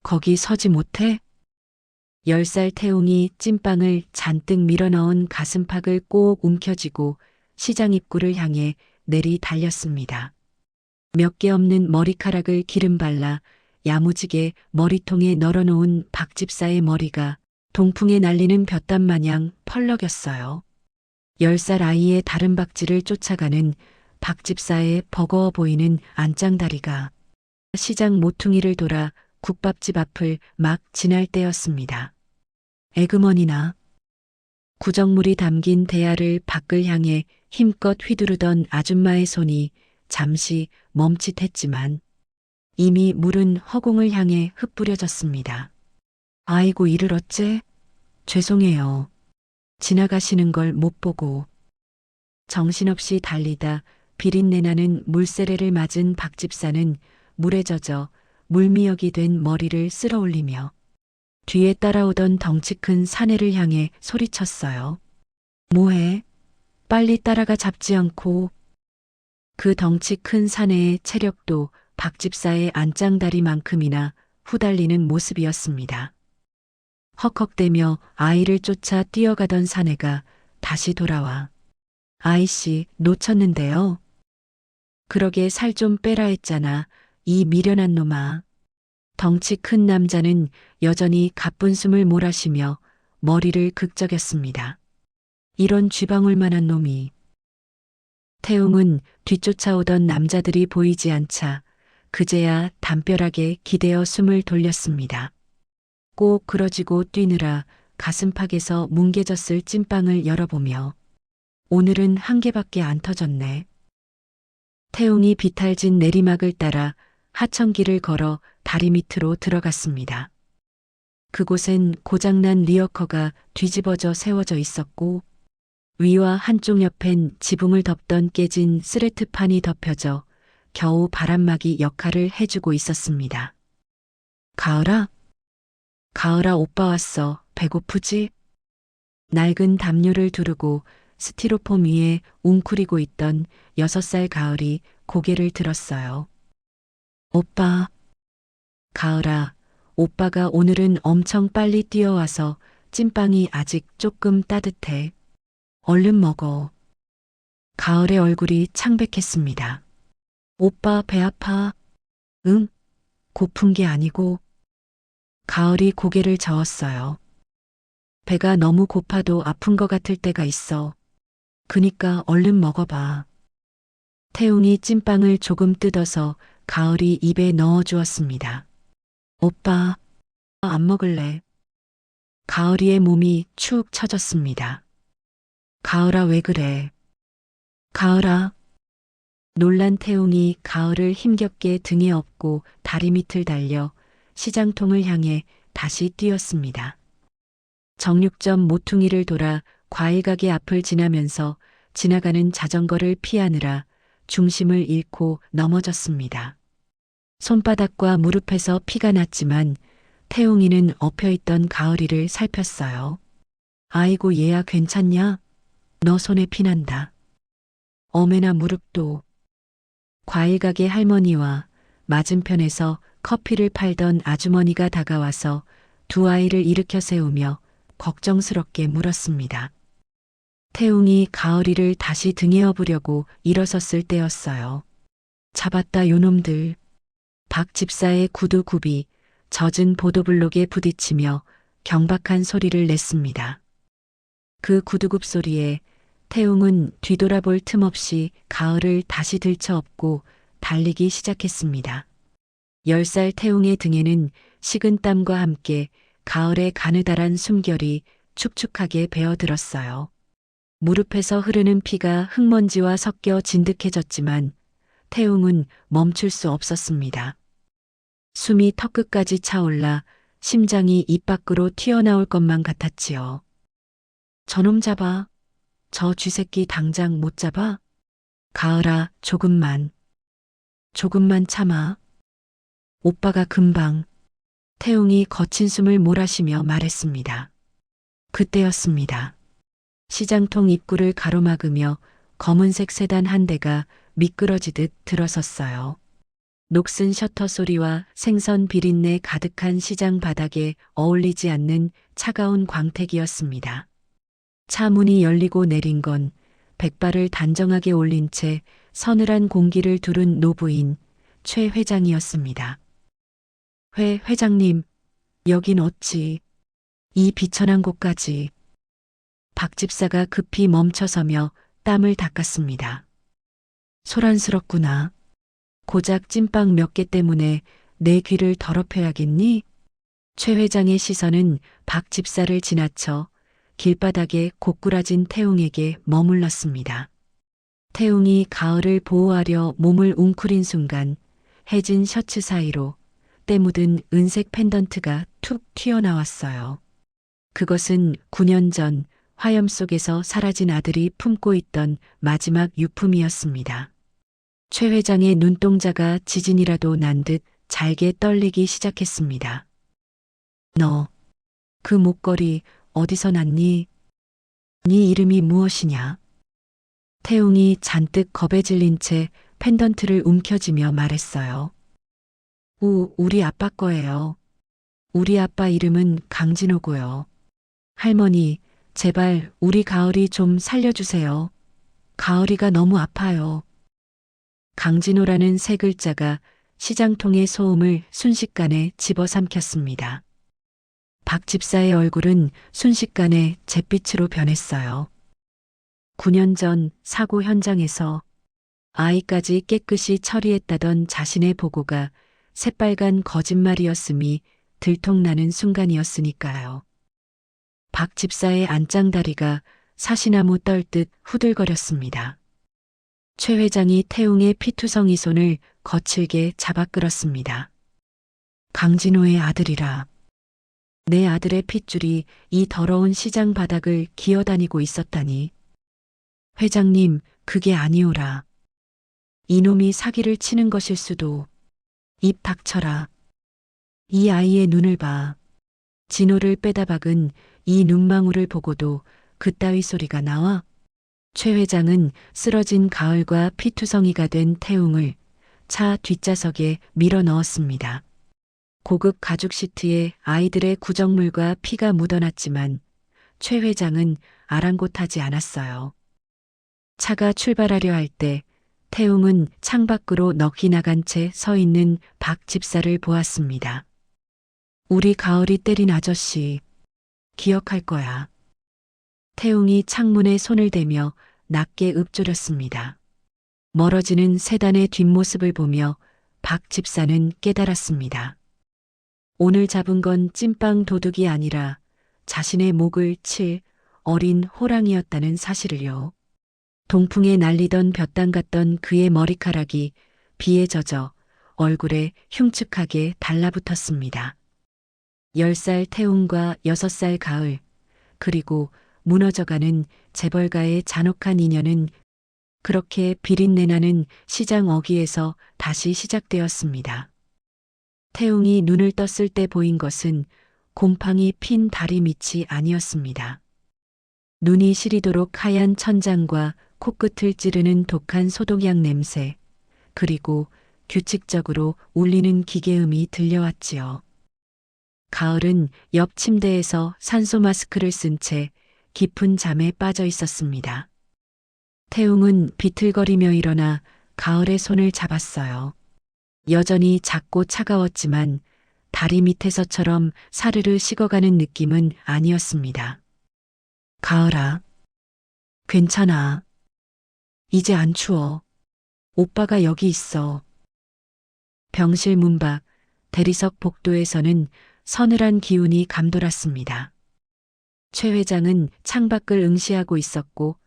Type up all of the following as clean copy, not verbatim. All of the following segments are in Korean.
거기 서지 못해? 10살 태웅이 찐빵을 잔뜩 밀어넣은 가슴팍을 꼭 움켜쥐고 시장 입구를 향해 내리 달렸습니다. 몇 개 없는 머리카락을 기름 발라 야무지게 머리통에 널어놓은 박 집사의 머리가 동풍에 날리는 볕담 마냥 펄럭였어요. 10살 아이의 다른 박쥐를 쫓아가는 박 집사의 버거워 보이는 안짱다리가 시장 모퉁이를 돌아 국밥집 앞을 막 지날 때였습니다. 에그머니나 구정물이 담긴 대야를 밖을 향해 힘껏 휘두르던 아줌마의 손이 잠시 멈칫했지만 이미 물은 허공을 향해 흩뿌려졌습니다. 아이고 이를 어째? 죄송해요. 지나가시는 걸 못 보고. 정신없이 달리다 비린내나는 물세례를 맞은 박 집사는 물에 젖어 물미역이 된 머리를 쓸어 올리며 뒤에 따라오던 덩치 큰 사내를 향해 소리쳤어요. 뭐해? 빨리 따라가 잡지 않고. 그 덩치 큰 사내의 체력도 박 집사의 안짱다리만큼이나 후달리는 모습이었습니다. 헉헉대며 아이를 쫓아 뛰어가던 사내가 다시 돌아와. 아이씨, 놓쳤는데요. 그러게 살 좀 빼라 했잖아. 이 미련한 놈아. 덩치 큰 남자는 여전히 가쁜 숨을 몰아쉬며 머리를 극적였습니다. 이런 쥐방울만한 놈이. 태웅은 뒤쫓아오던 남자들이 보이지 않자 그제야 담벼락에 기대어 숨을 돌렸습니다. 꼭 그러지고 뛰느라 가슴팍에서 뭉개졌을 찐빵을 열어보며 오늘은 한 개밖에 안 터졌네. 태웅이 비탈진 내리막을 따라 하천길을 걸어 다리 밑으로 들어갔습니다. 그곳엔 고장난 리어커가 뒤집어져 세워져 있었고 위와 한쪽 옆엔 지붕을 덮던 깨진 스레트판이 덮여져 겨우 바람막이 역할을 해주고 있었습니다. 가을아? 가을아 오빠 왔어. 배고프지? 낡은 담요를 두르고 스티로폼 위에 웅크리고 있던 6살 가을이 고개를 들었어요. 오빠. 가을아, 오빠가 오늘은 엄청 빨리 뛰어와서 찐빵이 아직 조금 따뜻해. 얼른 먹어. 가을의 얼굴이 창백했습니다. 오빠 배 아파? 응? 고픈 게 아니고. 가을이 고개를 저었어요. 배가 너무 고파도 아픈 것 같을 때가 있어. 그니까 얼른 먹어봐. 태웅이 찐빵을 조금 뜯어서 가을이 입에 넣어 주었습니다. 오빠, 안 먹을래. 가을이의 몸이 축 처졌습니다. 가을아 왜 그래? 가을아. 놀란 태웅이 가을을 힘겹게 등에 업고 다리 밑을 달려 시장통을 향해 다시 뛰었습니다. 정육점 모퉁이를 돌아 과일가게 앞을 지나면서 지나가는 자전거를 피하느라 중심을 잃고 넘어졌습니다. 손바닥과 무릎에서 피가 났지만 태웅이는 엎혀있던 가을이를 살폈어요. 아이고 얘야 괜찮냐? 너 손에 피난다. 어메나 무릎도. 과일가게 할머니와 맞은편에서 커피를 팔던 아주머니가 다가와서 두 아이를 일으켜 세우며 걱정스럽게 물었습니다. 태웅이 가을이를 다시 등에 업으려고 일어섰을 때였어요. 잡았다 요놈들. 박 집사의 구두굽이 젖은 보도블록에 부딪히며 경박한 소리를 냈습니다. 그 구두굽 소리에 태웅은 뒤돌아볼 틈 없이 가을을 다시 들쳐업고 달리기 시작했습니다. 10살 태웅의 등에는 식은 땀과 함께 가을의 가느다란 숨결이 축축하게 배어들었어요. 무릎에서 흐르는 피가 흙먼지와 섞여 진득해졌지만 태웅은 멈출 수 없었습니다. 숨이 턱끝까지 차올라 심장이 입 밖으로 튀어나올 것만 같았지요. 저놈 잡아. 저 쥐새끼 당장 못 잡아? 가을아, 조금만 참아. 오빠가 금방. 태웅이 거친 숨을 몰아쉬며 말했습니다. 그때였습니다. 시장통 입구를 가로막으며 검은색 세단 한 대가 미끄러지듯 들어섰어요. 녹슨 셔터 소리와 생선 비린내 가득한 시장 바닥에 어울리지 않는 차가운 광택이었습니다. 차 문이 열리고 내린 건 백발을 단정하게 올린 채 서늘한 공기를 두른 노부인 최 회장이었습니다. 회 회장님, 여긴 어찌 이 비천한 곳까지. 박 집사가 급히 멈춰서며 땀을 닦았습니다. 소란스럽구나. 고작 찐빵 몇 개 때문에 내 귀를 더럽혀야겠니? 최 회장의 시선은 박 집사를 지나쳐 길바닥에 고꾸라진 태웅에게 머물렀습니다. 태웅이 가을을 보호하려 몸을 웅크린 순간 해진 셔츠 사이로 때 묻은 은색 펜던트가 툭 튀어나왔어요. 그것은 9년 전 화염 속에서 사라진 아들이 품고 있던 마지막 유품이었습니다. 최 회장의 눈동자가 지진이라도 난 듯 잘게 떨리기 시작했습니다. 너, 그 목걸이 어디서 났니? 네 이름이 무엇이냐? 태웅이 잔뜩 겁에 질린 채 펜던트를 움켜쥐며 말했어요. 우리 아빠 거예요. 우리 아빠 이름은 강진호고요. 할머니, 제발 우리 가을이 좀 살려주세요. 가을이가 너무 아파요. 강진호라는 세 글자가 시장통의 소음을 순식간에 집어삼켰습니다. 박 집사의 얼굴은 순식간에 잿빛으로 변했어요. 9년 전 사고 현장에서 아이까지 깨끗이 처리했다던 자신의 보고가 새빨간 거짓말이었음이 들통나는 순간이었으니까요. 박 집사의 안짱다리가 사시나무 떨듯 후들거렸습니다. 최 회장이 태웅의 피투성이 손을 거칠게 잡아 끌었습니다. 강진호의 아들이라. 내 아들의 핏줄이 이 더러운 시장 바닥을 기어다니고 있었다니. 회장님, 그게 아니오라. 이놈이 사기를 치는 것일 수도. 입 닥쳐라. 이 아이의 눈을 봐. 진호를 빼다 박은 이 눈망울을 보고도 그따위 소리가 나와? 최 회장은 쓰러진 가을과 피투성이가 된 태웅을 차 뒷좌석에 밀어 넣었습니다. 고급 가죽 시트에 아이들의 구정물과 피가 묻어났지만 최 회장은 아랑곳하지 않았어요. 차가 출발하려 할 때 태웅은 창밖으로 넋이 나간 채 서 있는 박 집사를 보았습니다. 우리 가을이 때린 아저씨, 기억할 거야. 태웅이 창문에 손을 대며 낮게 읊조렸습니다. 멀어지는 세단의 뒷모습을 보며 박 집사는 깨달았습니다. 오늘 잡은 건 찐빵 도둑이 아니라 자신의 목을 칠 어린 호랑이였다는 사실을요. 동풍에 날리던 볕당 같던 그의 머리카락이 비에 젖어 얼굴에 흉측하게 달라붙었습니다. 10살 태웅과 6살 가을, 그리고 무너져가는 재벌가의 잔혹한 인연은 그렇게 비린내나는 시장 어귀에서 다시 시작되었습니다. 태웅이 눈을 떴을 때 보인 것은 곰팡이 핀 다리 밑이 아니었습니다. 눈이 시리도록 하얀 천장과 코끝을 찌르는 독한 소독약 냄새, 그리고 규칙적으로 울리는 기계음이 들려왔지요. 가을은 옆 침대에서 산소 마스크를 쓴 채 깊은 잠에 빠져 있었습니다. 태웅은 비틀거리며 일어나 가을의 손을 잡았어요. 여전히 작고 차가웠지만 다리 밑에서처럼 사르르 식어가는 느낌은 아니었습니다. 가을아, 괜찮아. 이제 안 추워. 오빠가 여기 있어. 병실 문 밖 대리석 복도에서는 서늘한 기운이 감돌았습니다. 최 회장은 창밖을 응시하고 있었고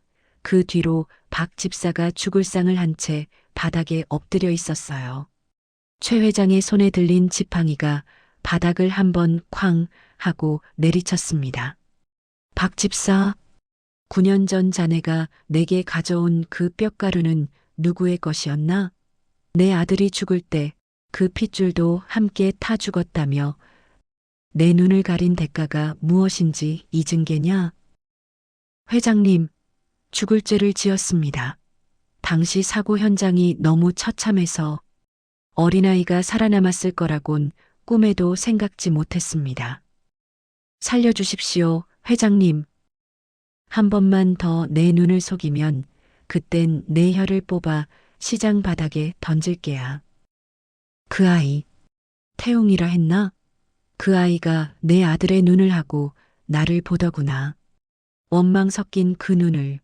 그 뒤로 박 집사가 죽을 상을 한 채 바닥에 엎드려 있었어요. 최 회장의 손에 들린 지팡이가 바닥을 한번 쾅 하고 내리쳤습니다. 박 집사, 9년 전 자네가 내게 가져온 그 뼈가루는 누구의 것이었나? 내 아들이 죽을 때 그 핏줄도 함께 타 죽었다며 내 눈을 가린 대가가 무엇인지 잊은 게냐? 회장님, 죽을 죄를 지었습니다. 당시 사고 현장이 너무 처참해서 어린아이가 살아남았을 거라곤 꿈에도 생각지 못했습니다. 살려주십시오, 회장님. 한 번만 더 내 눈을 속이면 그땐 내 혀를 뽑아 시장 바닥에 던질게야. 그 아이, 태웅이라 했나? 그 아이가 내 아들의 눈을 하고 나를 보더구나. 원망 섞인 그 눈을.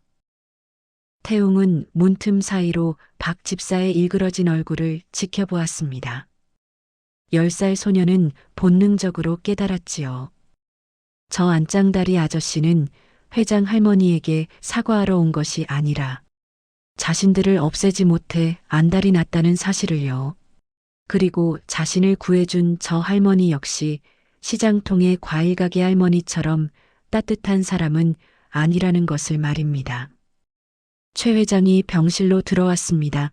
태웅은 문틈 사이로 박 집사의 일그러진 얼굴을 지켜보았습니다. 10살 소녀는 본능적으로 깨달았지요. 저 안짱다리 아저씨는 회장 할머니에게 사과하러 온 것이 아니라 자신들을 없애지 못해 안달이 났다는 사실을요. 그리고 자신을 구해준 저 할머니 역시 시장통의 과일가게 할머니처럼 따뜻한 사람은 아니라는 것을 말입니다. 최 회장이 병실로 들어왔습니다.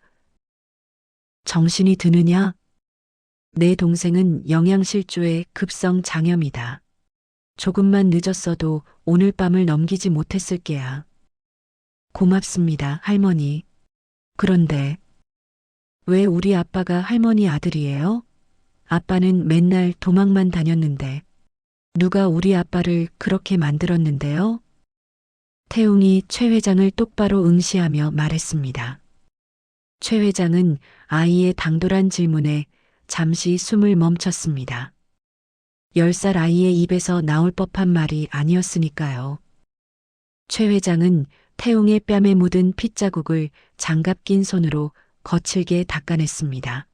정신이 드느냐? 내 동생은 영양실조에 급성 장염이다. 조금만 늦었어도 오늘 밤을 넘기지 못했을 게야. 고맙습니다, 할머니. 그런데 왜 우리 아빠가 할머니 아들이에요? 아빠는 맨날 도망만 다녔는데 누가 우리 아빠를 그렇게 만들었는데요? 태웅이 최 회장을 똑바로 응시하며 말했습니다. 최 회장은 아이의 당돌한 질문에 잠시 숨을 멈췄습니다. 10살 아이의 입에서 나올 법한 말이 아니었으니까요. 최 회장은 태웅의 뺨에 묻은 핏자국을 장갑 낀 손으로 거칠게 닦아냈습니다.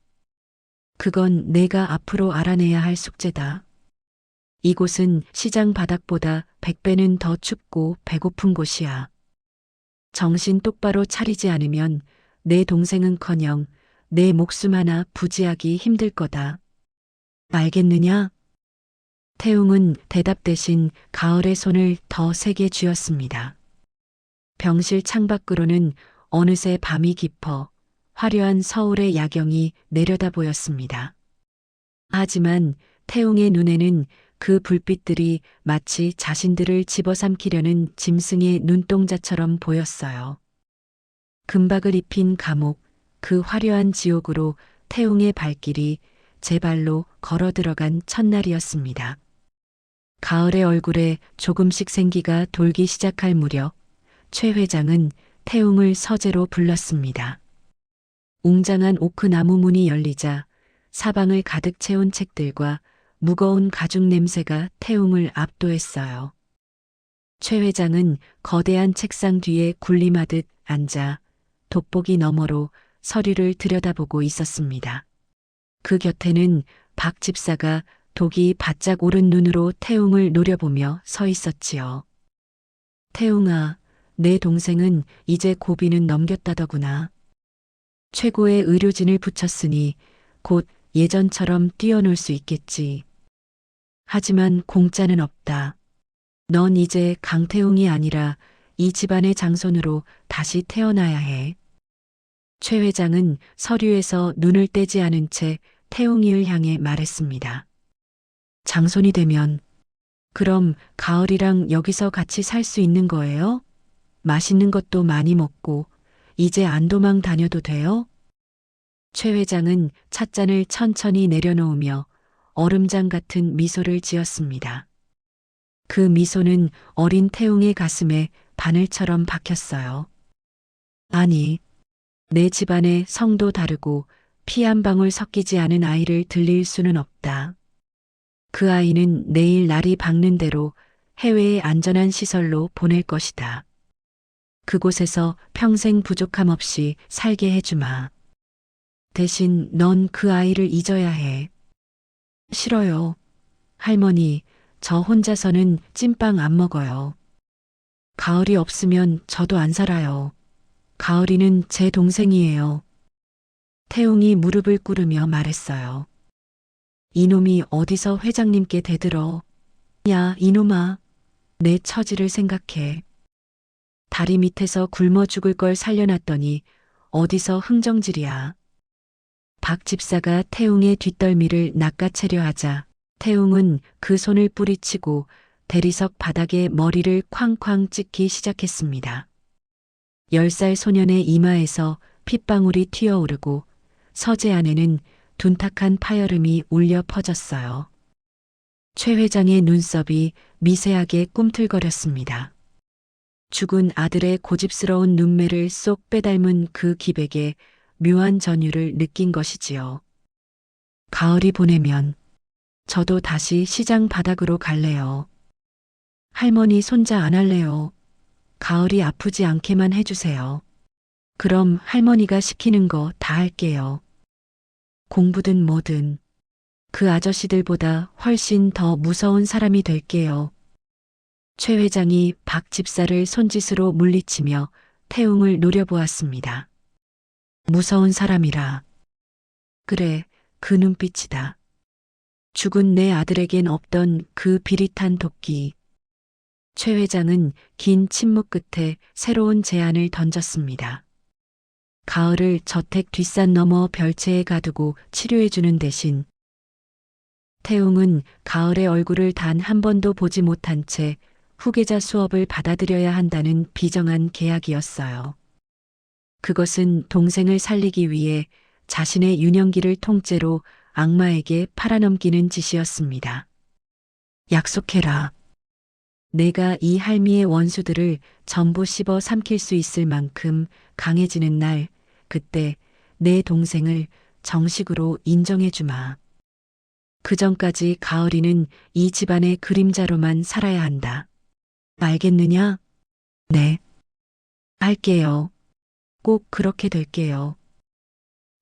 그건 내가 앞으로 알아내야 할 숙제다. 이곳은 시장 바닥보다 100배는 더 춥고 배고픈 곳이야. 정신 똑바로 차리지 않으면 내 동생은커녕 내 목숨 하나 부지하기 힘들 거다. 알겠느냐? 태웅은 대답 대신 가을의 손을 더 세게 쥐었습니다. 병실 창밖으로는 어느새 밤이 깊어 화려한 서울의 야경이 내려다 보였습니다. 하지만 태웅의 눈에는 그 불빛들이 마치 자신들을 집어삼키려는 짐승의 눈동자처럼 보였어요. 금박을 입힌 감옥, 그 화려한 지옥으로 태웅의 발길이 제 발로 걸어 들어간 첫날이었습니다. 가을의 얼굴에 조금씩 생기가 돌기 시작할 무렵 최 회장은 태웅을 서재로 불렀습니다. 웅장한 오크 나무 문이 열리자 사방을 가득 채운 책들과 무거운 가죽 냄새가 태웅을 압도했어요. 최 회장은 거대한 책상 뒤에 군림하듯 앉아 돋보기 너머로 서류를 들여다보고 있었습니다. 그 곁에는 박 집사가 독이 바짝 오른 눈으로 태웅을 노려보며 서 있었지요. 태웅아, 내 동생은 이제 고비는 넘겼다더구나. 최고의 의료진을 붙였으니 곧 예전처럼 뛰어놀 수 있겠지. 하지만 공짜는 없다. 넌 이제 강태웅이 아니라 이 집안의 장손으로 다시 태어나야 해. 최 회장은 서류에서 눈을 떼지 않은 채 태웅이를 향해 말했습니다. 장손이 되면 그럼 가을이랑 여기서 같이 살 수 있는 거예요? 맛있는 것도 많이 먹고 이제 안 도망 다녀도 돼요? 최 회장은 찻잔을 천천히 내려놓으며 얼음장 같은 미소를 지었습니다. 그 미소는 어린 태웅의 가슴에 바늘처럼 박혔어요. 아니, 내 집안의 성도 다르고 피 한 방울 섞이지 않은 아이를 들릴 수는 없다. 그 아이는 내일 날이 밝는 대로 해외의 안전한 시설로 보낼 것이다. 그곳에서 평생 부족함 없이 살게 해주마. 대신 넌 그 아이를 잊어야 해. 싫어요. 할머니, 저 혼자서는 찐빵 안 먹어요. 가을이 없으면 저도 안 살아요. 가을이는 제 동생이에요. 태웅이 무릎을 꿇으며 말했어요. 이놈이 어디서 회장님께 대들어. 야, 이놈아. 내 처지를 생각해. 다리 밑에서 굶어 죽을 걸 살려놨더니 어디서 흥정질이야. 박 집사가 태웅의 뒷덜미를 낚아채려 하자 태웅은 그 손을 뿌리치고 대리석 바닥에 머리를 쾅쾅 찍기 시작했습니다. 10살 소년의 이마에서 핏방울이 튀어오르고 서재 안에는 둔탁한 파열음이 울려 퍼졌어요. 최 회장의 눈썹이 미세하게 꿈틀거렸습니다. 죽은 아들의 고집스러운 눈매를 쏙 빼닮은 그 기백에 묘한 전율을 느낀 것이지요. 가을이 보내면 저도 다시 시장 바닥으로 갈래요. 할머니 손자 안 할래요. 가을이 아프지 않게만 해주세요. 그럼 할머니가 시키는 거 다 할게요. 공부든 뭐든 그 아저씨들보다 훨씬 더 무서운 사람이 될게요. 최 회장이 박 집사를 손짓으로 물리치며 태웅을 노려보았습니다. 무서운 사람이라. 그래, 그 눈빛이다. 죽은 내 아들에겐 없던 그 비릿한 도끼. 최 회장은 긴 침묵 끝에 새로운 제안을 던졌습니다. 가을을 저택 뒷산 너머 별채에 가두고 치료해주는 대신 태웅은 가을의 얼굴을 단 한 번도 보지 못한 채 후계자 수업을 받아들여야 한다는 비정한 계약이었어요. 그것은 동생을 살리기 위해 자신의 유년기를 통째로 악마에게 팔아넘기는 짓이었습니다. 약속해라. 내가 이 할미의 원수들을 전부 씹어 삼킬 수 있을 만큼 강해지는 날, 그때 내 동생을 정식으로 인정해주마. 그 전까지 가을이는 이 집안의 그림자로만 살아야 한다. 알겠느냐? 네. 할게요. 꼭 그렇게 될게요.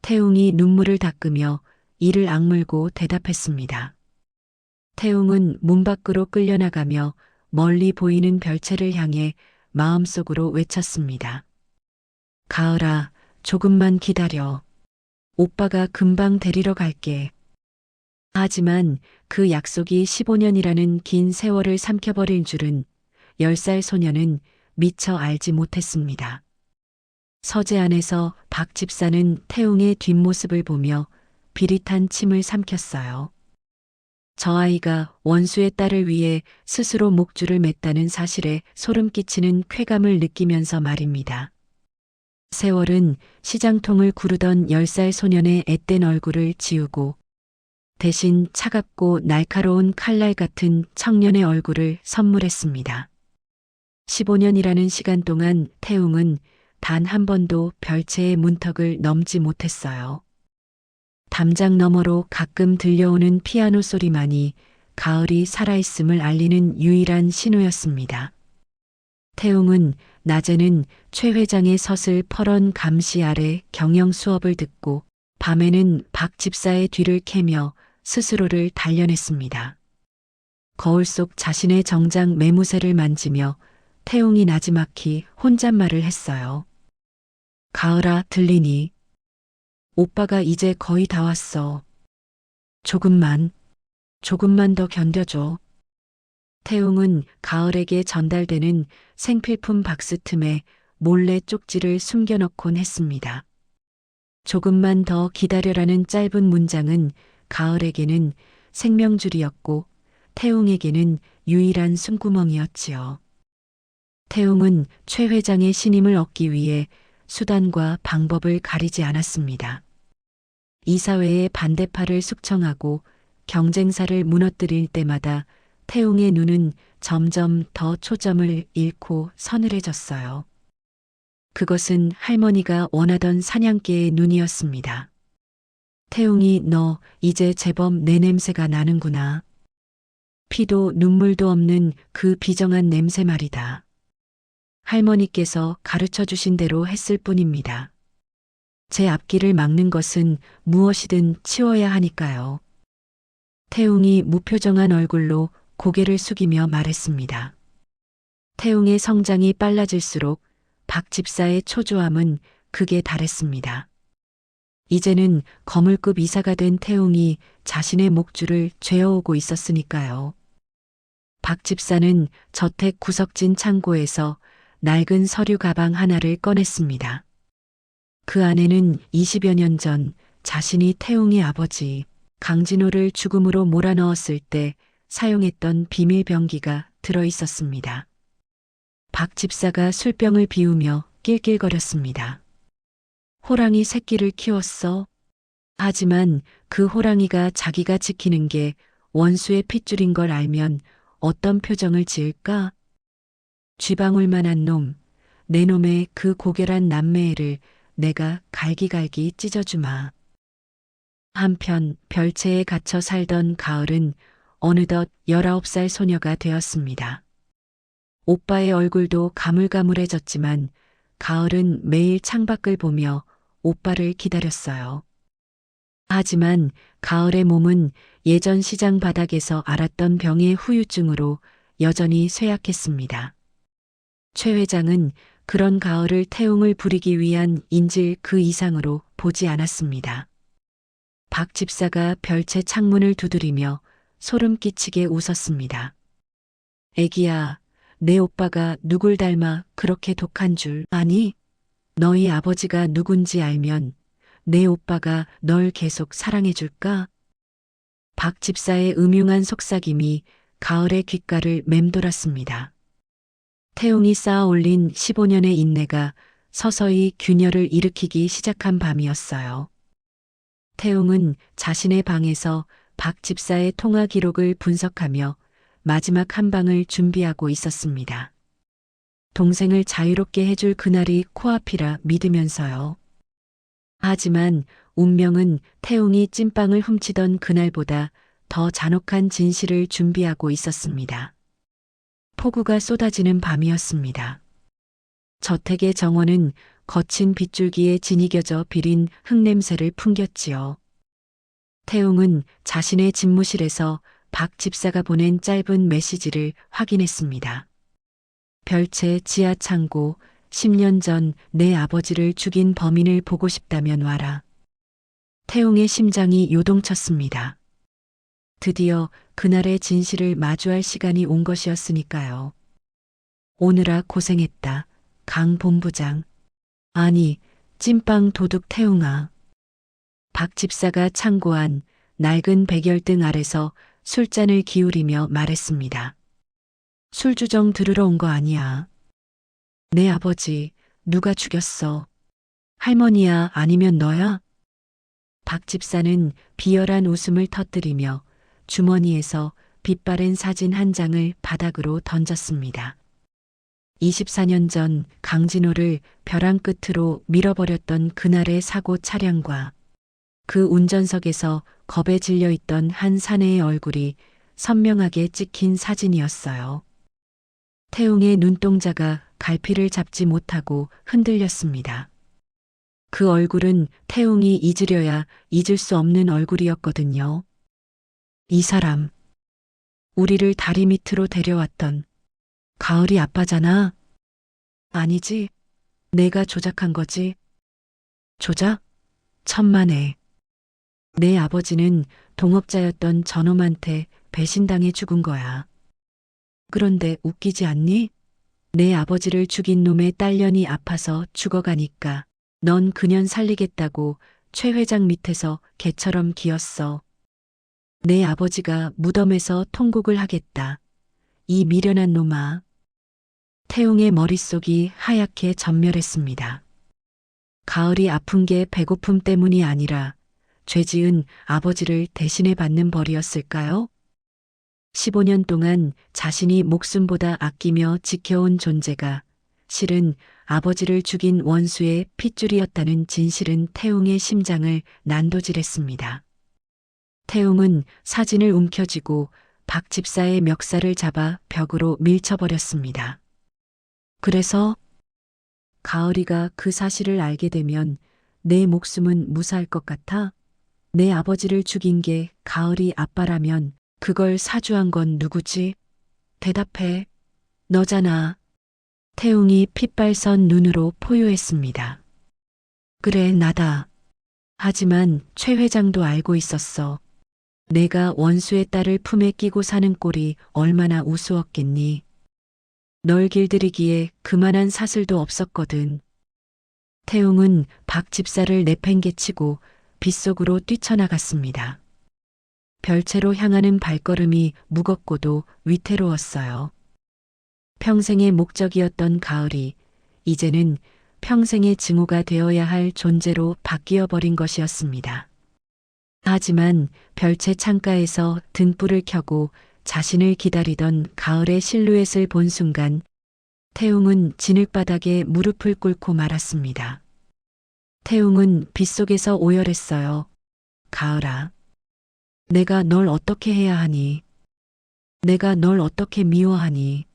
태웅이 눈물을 닦으며 이를 악물고 대답했습니다. 태웅은 문 밖으로 끌려나가며 멀리 보이는 별채를 향해 마음속으로 외쳤습니다. 가을아, 조금만 기다려. 오빠가 금방 데리러 갈게. 하지만 그 약속이 15년이라는 긴 세월을 삼켜버릴 줄은 10살 소녀는 미처 알지 못했습니다. 서재 안에서 박 집사는 태웅의 뒷모습을 보며 비릿한 침을 삼켰어요. 저 아이가 원수의 딸을 위해 스스로 목줄을 맸다는 사실에 소름 끼치는 쾌감을 느끼면서 말입니다. 세월은 시장통을 구르던 10살 소년의 앳된 얼굴을 지우고 대신 차갑고 날카로운 칼날 같은 청년의 얼굴을 선물했습니다. 15년이라는 시간 동안 태웅은 단 한 번도 별채의 문턱을 넘지 못했어요. 담장 너머로 가끔 들려오는 피아노 소리만이 가을이 살아있음을 알리는 유일한 신호였습니다. 태웅은 낮에는 최 회장의 섯을 퍼런 감시 아래 경영 수업을 듣고 밤에는 박 집사의 뒤를 캐며 스스로를 단련했습니다. 거울 속 자신의 정장 매무새를 만지며 태웅이 나지막히 혼잣말을 했어요. 가을아, 들리니? 오빠가 이제 거의 다 왔어. 조금만 더 견뎌줘. 태웅은 가을에게 전달되는 생필품 박스 틈에 몰래 쪽지를 숨겨넣곤 했습니다. 조금만 더 기다려라는 짧은 문장은 가을에게는 생명줄이었고 태웅에게는 유일한 숨구멍이었지요. 태웅은 최 회장의 신임을 얻기 위해 수단과 방법을 가리지 않았습니다. 이사회의 반대파를 숙청하고 경쟁사를 무너뜨릴 때마다 태웅의 눈은 점점 더 초점을 잃고 서늘해졌어요. 그것은 할머니가 원하던 사냥개의 눈이었습니다. 태웅이 너 이제 제법 내 냄새가 나는구나. 피도 눈물도 없는 그 비정한 냄새 말이다. 할머니께서 가르쳐 주신 대로 했을 뿐입니다. 제 앞길을 막는 것은 무엇이든 치워야 하니까요. 태웅이 무표정한 얼굴로 고개를 숙이며 말했습니다. 태웅의 성장이 빨라질수록 박 집사의 초조함은 극에 달했습니다. 이제는 거물급 이사가 된 태웅이 자신의 목줄을 죄어오고 있었으니까요. 박 집사는 저택 구석진 창고에서 낡은 서류 가방 하나를 꺼냈습니다. 그 안에는 20여 년 전 자신이 태웅의 아버지 강진호를 죽음으로 몰아넣었을 때 사용했던 비밀 병기가 들어 있었습니다. 박 집사가 술병을 비우며 낄낄거렸습니다. 호랑이 새끼를 키웠어? 하지만 그 호랑이가 자기가 지키는 게 원수의 핏줄인 걸 알면 어떤 표정을 지을까? 쥐방울만한 놈, 내 놈의 그 고결한 남매애를 내가 갈기갈기 찢어주마. 한편 별채에 갇혀 살던 가을은 어느덧 19살 소녀가 되었습니다. 오빠의 얼굴도 가물가물해졌지만 가을은 매일 창밖을 보며 오빠를 기다렸어요. 하지만 가을의 몸은 예전 시장 바닥에서 앓았던 병의 후유증으로 여전히 쇠약했습니다. 최 회장은 그런 가을을 태웅을 부리기 위한 인질 그 이상으로 보지 않았습니다. 박 집사가 별채 창문을 두드리며 소름 끼치게 웃었습니다. 애기야, 내 오빠가 누굴 닮아 그렇게 독한 줄 아니? 너희 아버지가 누군지 알면 내 오빠가 널 계속 사랑해줄까? 박 집사의 음흉한 속삭임이 가을의 귓가를 맴돌았습니다. 태웅이 쌓아 올린 15년의 인내가 서서히 균열을 일으키기 시작한 밤이었어요. 태웅은 자신의 방에서 박 집사의 통화 기록을 분석하며 마지막 한 방을 준비하고 있었습니다. 동생을 자유롭게 해줄 그날이 코앞이라 믿으면서요. 하지만 운명은 태웅이 찐빵을 훔치던 그날보다 더 잔혹한 진실을 준비하고 있었습니다. 폭우가 쏟아지는 밤이었습니다. 저택의 정원은 거친 빗줄기에 진이겨져 비린 흙냄새를 풍겼지요. 태웅은 자신의 집무실에서 박 집사가 보낸 짧은 메시지를 확인했습니다. 별채 지하 창고, 10년 전 내 아버지를 죽인 범인을 보고 싶다면 와라. 태웅의 심장이 요동쳤습니다. 드디어 그날의 진실을 마주할 시간이 온 것이었으니까요. 오느라 고생했다. 강 본부장. 아니, 찐빵 도둑 태웅아. 박 집사가 창고안 낡은 백열등 아래서 술잔을 기울이며 말했습니다. 술주정 들으러 온 거 아니야. 내 아버지 누가 죽였어? 할머니야 아니면 너야? 박 집사는 비열한 웃음을 터뜨리며 주머니에서 빛바랜 사진 한 장을 바닥으로 던졌습니다. 24년 전 강진호를 벼랑 끝으로 밀어버렸던 그날의 사고 차량과 그 운전석에서 겁에 질려 있던 한 사내의 얼굴이 선명하게 찍힌 사진이었어요. 태웅의 눈동자가 갈피를 잡지 못하고 흔들렸습니다. 그 얼굴은 태웅이 잊으려야 잊을 수 없는 얼굴이었거든요. 이 사람, 우리를 다리 밑으로 데려왔던 가을이 아빠잖아. 아니지, 내가 조작한 거지. 조작? 천만에. 내 아버지는 동업자였던 저놈한테 배신당해 죽은 거야. 그런데 웃기지 않니? 내 아버지를 죽인 놈의 딸년이 아파서 죽어가니까 넌 그년 살리겠다고 최 회장 밑에서 개처럼 기었어. 내 아버지가 무덤에서 통곡을 하겠다. 이 미련한 놈아. 태웅의 머릿속이 하얗게 전멸했습니다. 가을이 아픈 게 배고픔 때문이 아니라 죄지은 아버지를 대신해 받는 벌이었을까요? 15년 동안 자신이 목숨보다 아끼며 지켜온 존재가 실은 아버지를 죽인 원수의 핏줄이었다는 진실은 태웅의 심장을 난도질했습니다. 태웅은 사진을 움켜쥐고 박 집사의 멱살을 잡아 벽으로 밀쳐버렸습니다. 그래서 가을이가 그 사실을 알게 되면 내 목숨은 무사할 것 같아? 내 아버지를 죽인 게 가을이 아빠라면 그걸 사주한 건 누구지? 대답해. 너잖아. 태웅이 핏발선 눈으로 포효했습니다. 그래, 나다. 하지만 최 회장도 알고 있었어. 내가 원수의 딸을 품에 끼고 사는 꼴이 얼마나 우스웠겠니. 널 길들이기에 그만한 사슬도 없었거든. 태웅은 박 집사를 내팽개치고 빗속으로 뛰쳐나갔습니다. 별채로 향하는 발걸음이 무겁고도 위태로웠어요. 평생의 목적이었던 가을이 이제는 평생의 증오가 되어야 할 존재로 바뀌어 버린 것이었습니다. 하지만 별채 창가에서 등불을 켜고 자신을 기다리던 가을의 실루엣을 본 순간 태웅은 진흙바닥에 무릎을 꿇고 말았습니다. 태웅은 빗속에서 오열했어요. 가을아, 내가 널 어떻게 해야 하니? 내가 널 어떻게 미워하니?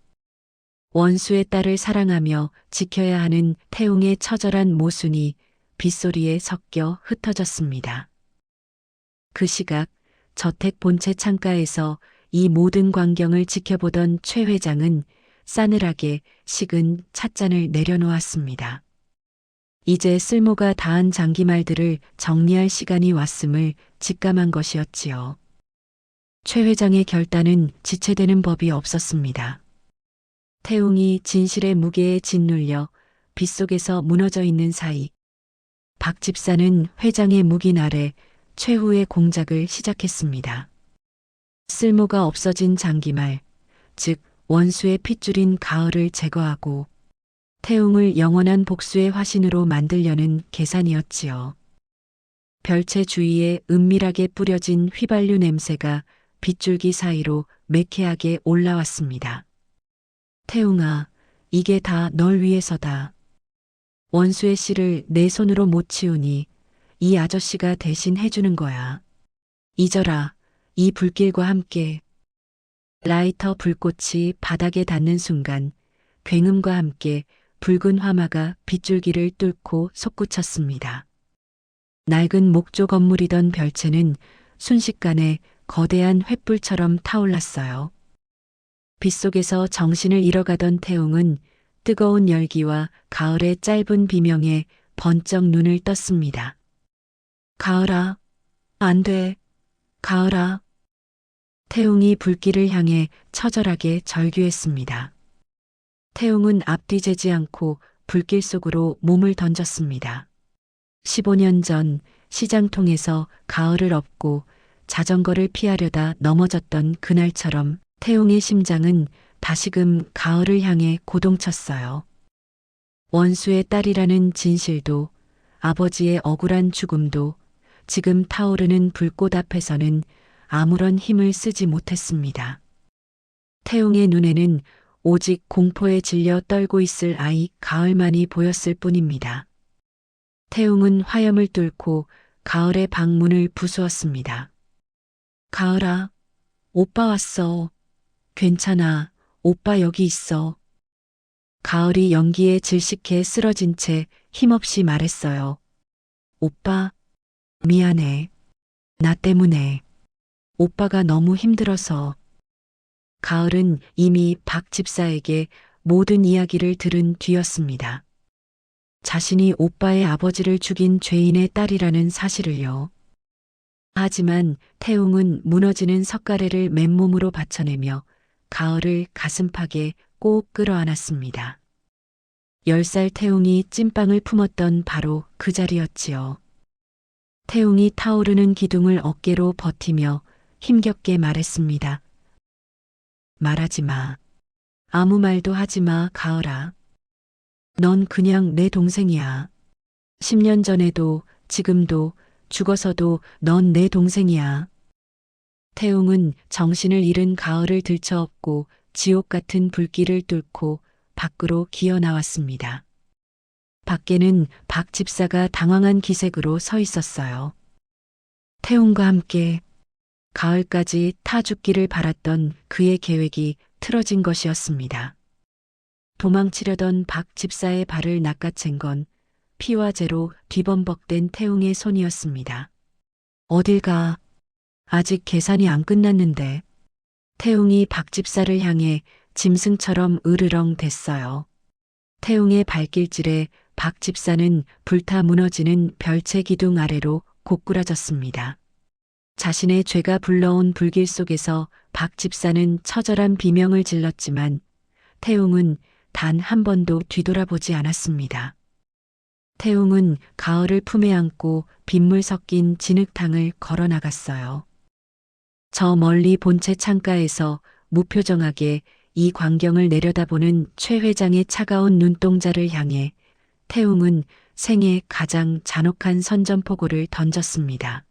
원수의 딸을 사랑하며 지켜야 하는 태웅의 처절한 모순이 빗소리에 섞여 흩어졌습니다. 그 시각 저택 본체 창가에서 이 모든 광경을 지켜보던 최 회장은 싸늘하게 식은 찻잔을 내려놓았습니다. 이제 쓸모가 다한 장기말들을 정리할 시간이 왔음을 직감한 것이었지요. 최 회장의 결단은 지체되는 법이 없었습니다. 태웅이 진실의 무게에 짓눌려 빗속에서 무너져 있는 사이 박 집사는 회장의 묵인 아래 최후의 공작을 시작했습니다. 쓸모가 없어진 장기말, 즉 원수의 핏줄인 가을을 제거하고 태웅을 영원한 복수의 화신으로 만들려는 계산이었지요. 별채 주위에 은밀하게 뿌려진 휘발유 냄새가 빗줄기 사이로 매캐하게 올라왔습니다. 태웅아, 이게 다 널 위해서다. 원수의 씨를 내 손으로 못 치우니 이 아저씨가 대신 해주는 거야. 잊어라, 이 불길과 함께. 라이터 불꽃이 바닥에 닿는 순간 굉음과 함께 붉은 화마가 빗줄기를 뚫고 솟구쳤습니다. 낡은 목조 건물이던 별채는 순식간에 거대한 횃불처럼 타올랐어요. 빗속에서 정신을 잃어가던 태웅은 뜨거운 열기와 가을의 짧은 비명에 번쩍 눈을 떴습니다. 가을아, 안 돼. 가을아. 태웅이 불길을 향해 처절하게 절규했습니다. 태웅은 앞뒤재지 않고 불길 속으로 몸을 던졌습니다. 15년 전 시장통에서 가을을 업고 자전거를 피하려다 넘어졌던 그날처럼 태웅의 심장은 다시금 가을을 향해 고동쳤어요. 원수의 딸이라는 진실도 아버지의 억울한 죽음도 지금 타오르는 불꽃 앞에서는 아무런 힘을 쓰지 못했습니다. 태웅의 눈에는 오직 공포에 질려 떨고 있을 아이 가을만이 보였을 뿐입니다. 태웅은 화염을 뚫고 가을의 방문을 부수었습니다. 가을아, 오빠 왔어. 괜찮아, 오빠 여기 있어. 가을이 연기에 질식해 쓰러진 채 힘없이 말했어요. 오빠, 미안해. 나 때문에. 오빠가 너무 힘들어서. 가을은 이미 박 집사에게 모든 이야기를 들은 뒤였습니다. 자신이 오빠의 아버지를 죽인 죄인의 딸이라는 사실을요. 하지만 태웅은 무너지는 석가래를 맨몸으로 받쳐내며 가을을 가슴팍에 꼭 끌어안았습니다. 10살 태웅이 찐빵을 품었던 바로 그 자리였지요. 태웅이 타오르는 기둥을 어깨로 버티며 힘겹게 말했습니다. 말하지 마. 아무 말도 하지 마, 가을아. 넌 그냥 내 동생이야. 10년 전에도 지금도 죽어서도 넌 내 동생이야. 태웅은 정신을 잃은 가을을 들쳐업고 지옥 같은 불길을 뚫고 밖으로 기어 나왔습니다. 밖에는 박 집사가 당황한 기색으로 서 있었어요. 태웅과 함께 가을까지 타 죽기를 바랐던 그의 계획이 틀어진 것이었습니다. 도망치려던 박 집사의 발을 낚아챈 건 피와 재로 뒤범벅된 태웅의 손이었습니다. 어딜 가? 아직 계산이 안 끝났는데. 태웅이 박 집사를 향해 짐승처럼 으르렁 댔어요. 태웅의 발길질에 박 집사는 불타 무너지는 별채 기둥 아래로 고꾸라졌습니다. 자신의 죄가 불러온 불길 속에서 박 집사는 처절한 비명을 질렀지만 태웅은 단 한 번도 뒤돌아보지 않았습니다. 태웅은 가을을 품에 안고 빗물 섞인 진흙탕을 걸어 나갔어요. 저 멀리 본체 창가에서 무표정하게 이 광경을 내려다보는 최 회장의 차가운 눈동자를 향해 태웅은 생애 가장 잔혹한 선전포고를 던졌습니다.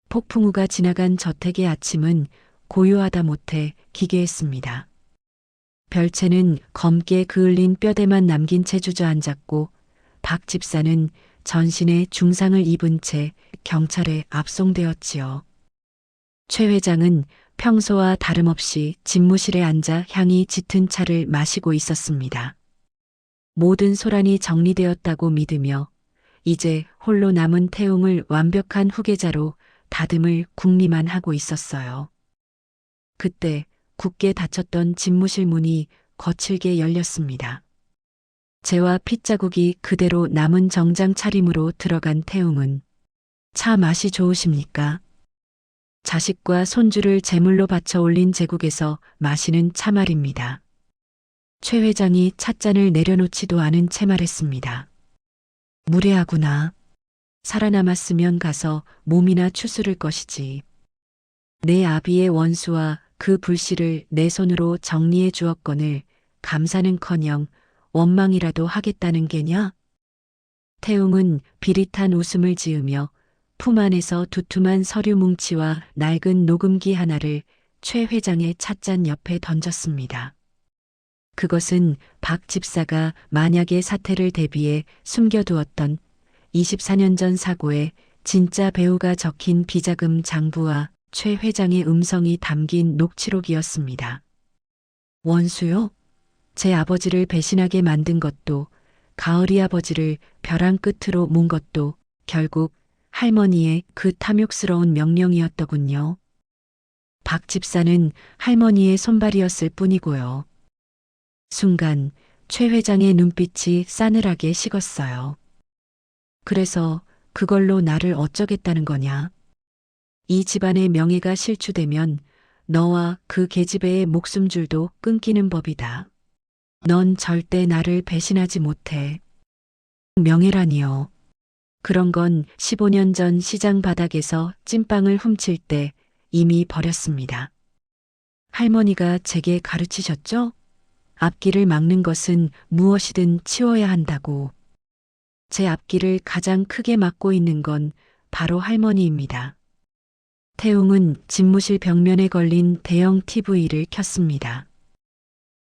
폭풍우가 지나간 저택의 아침은 고요하다 못해 기괴했습니다. 별채는 검게 그을린 뼈대만 남긴 채 주저앉았고 박 집사는 전신에 중상을 입은 채 경찰에 압송되었지요. 최 회장은 평소와 다름없이 집무실에 앉아 향이 짙은 차를 마시고 있었습니다. 모든 소란이 정리되었다고 믿으며 이제 홀로 남은 태웅을 완벽한 후계자로 다듬을 궁리만 하고 있었어요. 그때 굳게 닫혔던 집무실 문이 거칠게 열렸습니다. 재와 핏자국이 그대로 남은 정장 차림으로 들어간 태웅은 차 맛이 좋으십니까? 자식과 손주를 제물로 바쳐 올린 제국에서 마시는 차 말입니다. 최 회장이 찻잔을 내려놓지도 않은 채 말했습니다. 무례하구나. 살아남았으면 가서 몸이나 추스를 것이지. 내 아비의 원수와 그 불씨를 내 손으로 정리해 주었거늘 감사는커녕 원망이라도 하겠다는 게냐? 태웅은 비릿한 웃음을 지으며 품 안에서 두툼한 서류 뭉치와 낡은 녹음기 하나를 최 회장의 찻잔 옆에 던졌습니다. 그것은 박 집사가 만약의 사태를 대비해 숨겨두었던 24년 전 사고에 진짜 배우가 적힌 비자금 장부와 최 회장의 음성이 담긴 녹취록이었습니다. 원수요? 제 아버지를 배신하게 만든 것도 가을이 아버지를 벼랑 끝으로 문 것도 결국 할머니의 그 탐욕스러운 명령이었더군요. 박 집사는 할머니의 손발이었을 뿐이고요. 순간 최 회장의 눈빛이 싸늘하게 식었어요. 그래서 그걸로 나를 어쩌겠다는 거냐? 이 집안의 명예가 실추되면 너와 그 계집애의 목숨줄도 끊기는 법이다. 넌 절대 나를 배신하지 못해. 명예라니요. 그런 건 15년 전 시장 바닥에서 찐빵을 훔칠 때 이미 버렸습니다. 할머니가 제게 가르치셨죠? 앞길을 막는 것은 무엇이든 치워야 한다고. 제 앞길을 가장 크게 막고 있는 건 바로 할머니입니다. 태웅은 집무실 벽면에 걸린 대형 TV를 켰습니다.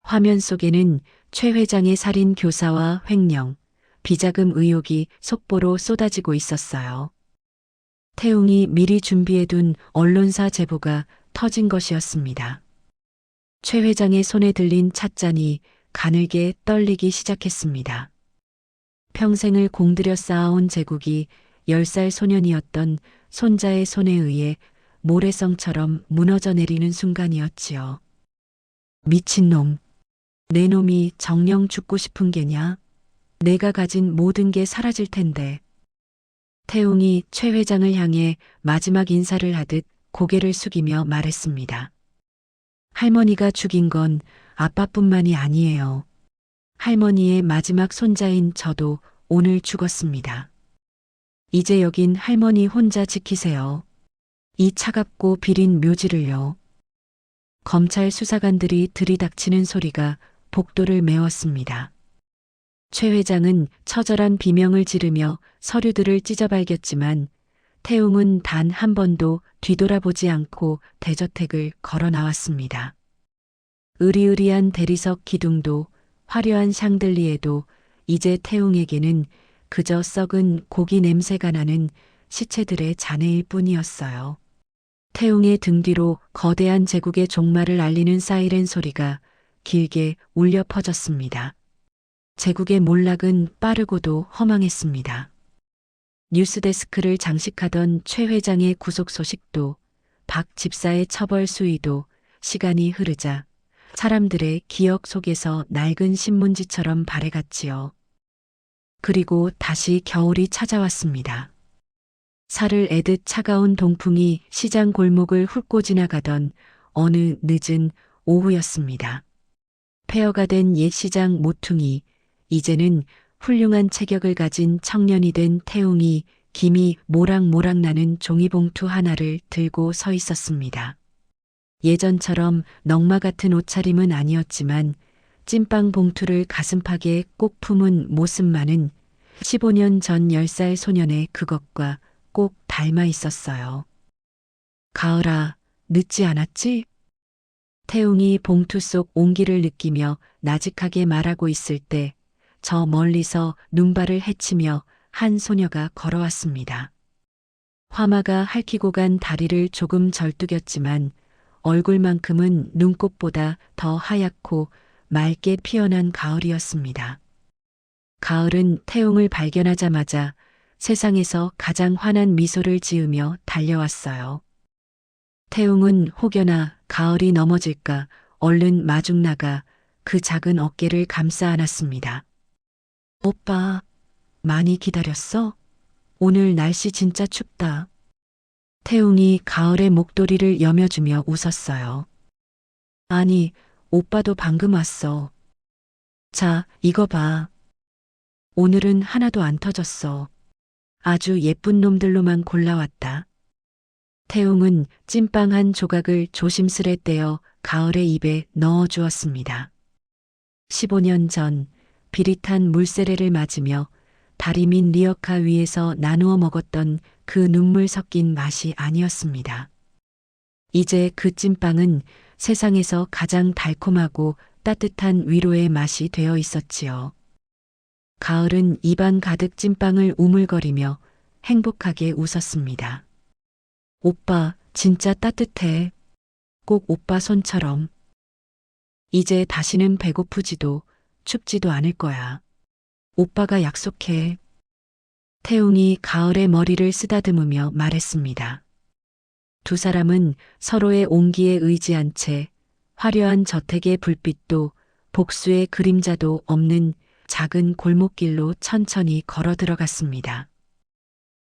화면 속에는 최 회장의 살인 교사와 횡령, 비자금 의혹이 속보로 쏟아지고 있었어요. 태웅이 미리 준비해둔 언론사 제보가 터진 것이었습니다. 최 회장의 손에 들린 찻잔이 가늘게 떨리기 시작했습니다. 평생을 공들여 쌓아온 제국이 10살 소년이었던 손자의 손에 의해 모래성처럼 무너져 내리는 순간이었지요. 미친놈. 내 놈이 정녕 죽고 싶은 게냐? 내가 가진 모든 게 사라질 텐데. 태웅이 최 회장을 향해 마지막 인사를 하듯 고개를 숙이며 말했습니다. 할머니가 죽인 건 아빠뿐만이 아니에요. 할머니의 마지막 손자인 저도 오늘 죽었습니다. 이제 여긴 할머니 혼자 지키세요. 이 차갑고 비린 묘지를요. 검찰 수사관들이 들이닥치는 소리가 복도를 메웠습니다. 최 회장은 처절한 비명을 지르며 서류들을 찢어발겼지만 태웅은 단 한 번도 뒤돌아보지 않고 대저택을 걸어 나왔습니다. 으리으리한 대리석 기둥도 화려한 샹들리에도 이제 태웅에게는 그저 썩은 고기 냄새가 나는 시체들의 잔해일 뿐이었어요. 태웅의 등 뒤로 거대한 제국의 종말을 알리는 사이렌 소리가 길게 울려 퍼졌습니다. 제국의 몰락은 빠르고도 허망했습니다. 뉴스데스크를 장식하던 최 회장의 구속 소식도 박 집사의 처벌 수위도 시간이 흐르자 사람들의 기억 속에서 낡은 신문지처럼 발해갔지요. 그리고 다시 겨울이 찾아왔습니다. 살을 애듯 차가운 동풍이 시장 골목을 훑고 지나가던 어느 늦은 오후였습니다. 폐허가 된 옛 시장 모퉁이, 이제는 훌륭한 체격을 가진 청년이 된 태웅이 김이 모락모락 나는 종이봉투 하나를 들고 서 있었습니다. 예전처럼 넝마 같은 옷차림은 아니었지만 찐빵 봉투를 가슴팍에 꼭 품은 모습만은 15년 전 10살 소년의 그것과 꼭 닮아 있었어요. 가을아, 늦지 않았지? 태웅이 봉투 속 온기를 느끼며 나직하게 말하고 있을 때 저 멀리서 눈발을 헤치며 한 소녀가 걸어왔습니다. 화마가 핥히고 간 다리를 조금 절뚝였지만 얼굴만큼은 눈꽃보다 더 하얗고 맑게 피어난 가을이었습니다. 가을은 태웅을 발견하자마자 세상에서 가장 환한 미소를 지으며 달려왔어요. 태웅은 혹여나 가을이 넘어질까 얼른 마중 나가 그 작은 어깨를 감싸 안았습니다. 오빠, 많이 기다렸어? 오늘 날씨 진짜 춥다. 태웅이 가을의 목도리를 여며주며 웃었어요. 아니, 오빠도 방금 왔어. 자, 이거 봐. 오늘은 하나도 안 터졌어. 아주 예쁜 놈들로만 골라왔다. 태웅은 찐빵 한 조각을 조심스레 떼어 가을의 입에 넣어 주었습니다. 15년 전 비릿한 물세례를 맞으며 다리 민 리어카 위에서 나누어 먹었던 그 눈물 섞인 맛이 아니었습니다. 이제 그 찐빵은 세상에서 가장 달콤하고 따뜻한 위로의 맛이 되어 있었지요. 가을은 입안 가득 찐빵을 우물거리며 행복하게 웃었습니다. 오빠, 진짜 따뜻해. 꼭 오빠 손처럼. 이제 다시는 배고프지도 춥지도 않을 거야. 오빠가 약속해. 태웅이 가을의 머리를 쓰다듬으며 말했습니다. 두 사람은 서로의 온기에 의지한 채 화려한 저택의 불빛도 복수의 그림자도 없는 작은 골목길로 천천히 걸어 들어갔습니다.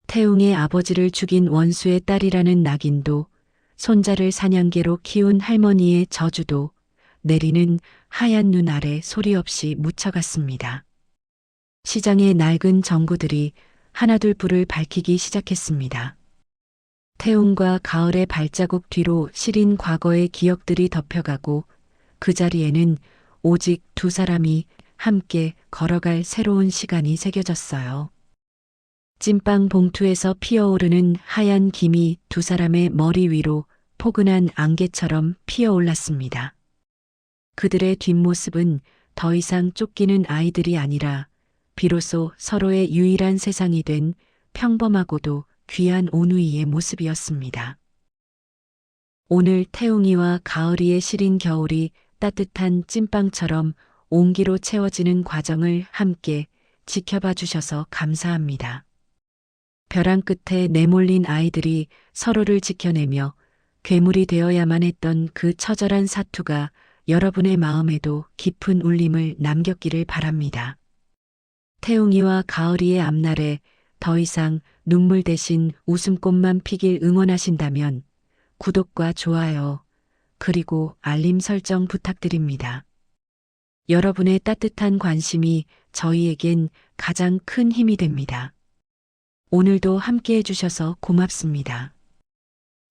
태웅의 아버지를 죽인 원수의 딸이라는 낙인도, 손자를 사냥개로 키운 할머니의 저주도 내리는 하얀 눈 아래 소리 없이 묻혀갔습니다. 시장의 낡은 전구들이 하나둘 불을 밝히기 시작했습니다. 태웅과 가을의 발자국 뒤로 시린 과거의 기억들이 덮여가고 그 자리에는 오직 두 사람이 함께 걸어갈 새로운 시간이 새겨졌어요. 찐빵 봉투에서 피어오르는 하얀 김이 두 사람의 머리 위로 포근한 안개처럼 피어올랐습니다. 그들의 뒷모습은 더 이상 쫓기는 아이들이 아니라 비로소 서로의 유일한 세상이 된 평범하고도 귀한 오누이의 모습이었습니다. 오늘 태웅이와 가을이의 시린 겨울이 따뜻한 찐빵처럼 온기로 채워지는 과정을 함께 지켜봐 주셔서 감사합니다. 벼랑 끝에 내몰린 아이들이 서로를 지켜내며 괴물이 되어야만 했던 그 처절한 사투가 여러분의 마음에도 깊은 울림을 남겼기를 바랍니다. 태웅이와 가을이의 앞날에 더 이상 눈물 대신 웃음꽃만 피길 응원하신다면 구독과 좋아요, 그리고 알림 설정 부탁드립니다. 여러분의 따뜻한 관심이 저희에겐 가장 큰 힘이 됩니다. 오늘도 함께 해주셔서 고맙습니다.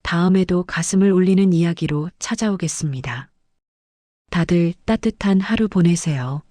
다음에도 가슴을 울리는 이야기로 찾아오겠습니다. 다들 따뜻한 하루 보내세요.